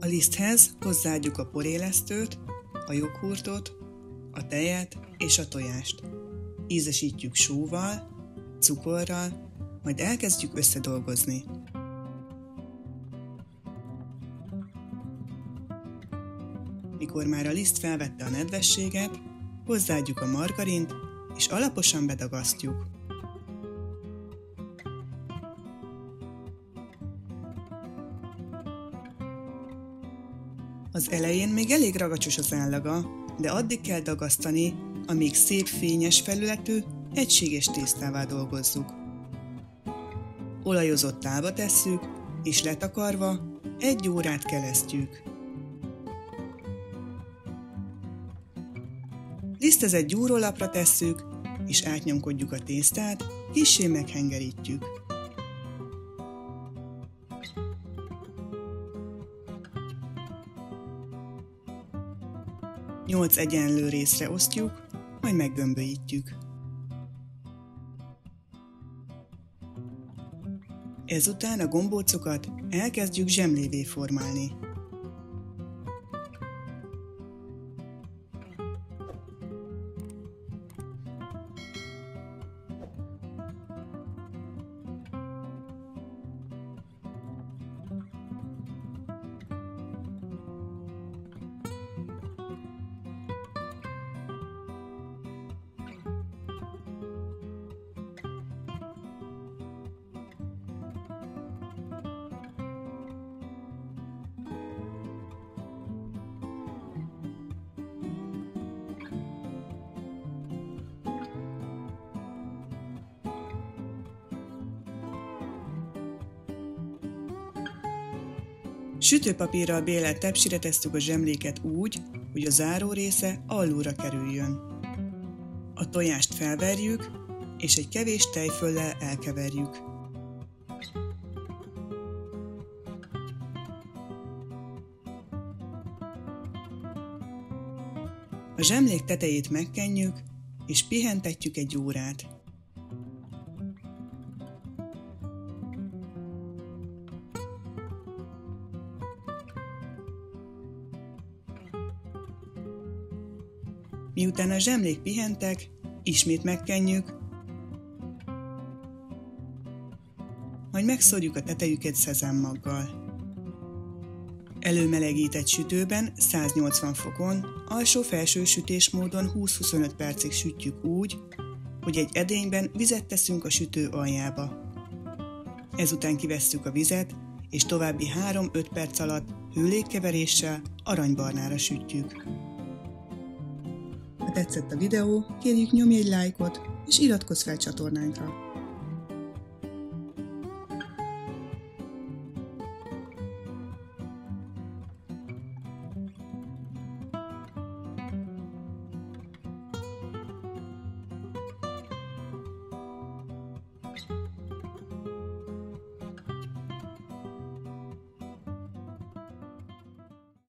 liszthez hozzáadjuk a porélesztőt, a joghurtot, a tejet és a tojást. Ízesítjük sóval, cukorral, majd elkezdjük összedolgozni. Mikor már a liszt felvette a nedvességet, hozzáadjuk a margarint, és alaposan bedagasztjuk. Az elején még elég ragacsos az állaga, de addig kell dagasztani, amíg szép fényes felületű, egységes tésztává dolgozzuk. Olajozott tálba tesszük, és letakarva 1 órát kelesztjük. Lisztezett gyúrólapra tesszük, és átnyomkodjuk a tésztát, kissé meghengerítjük. Nyolc egyenlő részre osztjuk, majd meggömbölyítjük. Ezután a gombócokat elkezdjük zsemlévé formálni. Sütőpapírral bélelt tepsire tesszük a zsemléket úgy, hogy a záró része alulra kerüljön. A tojást felverjük, és egy kevés tejföllel elkeverjük. A zsemlék tetejét megkenjük, és pihentetjük 1 órát. Miután a zsemlék pihentek, ismét megkenjük, majd megszórjuk a tetejüket szezámmaggal. Előmelegített sütőben 180 fokon, alsó-felső sütésmódon 20-25 percig sütjük úgy, hogy egy edényben vizet teszünk a sütő aljába. Ezután kivesszük a vizet, és további 3-5 perc alatt hőlégkeveréssel aranybarnára sütjük. Ha tetszett a videó, kérjük nyomj egy lájkot, és iratkozz fel csatornánkra!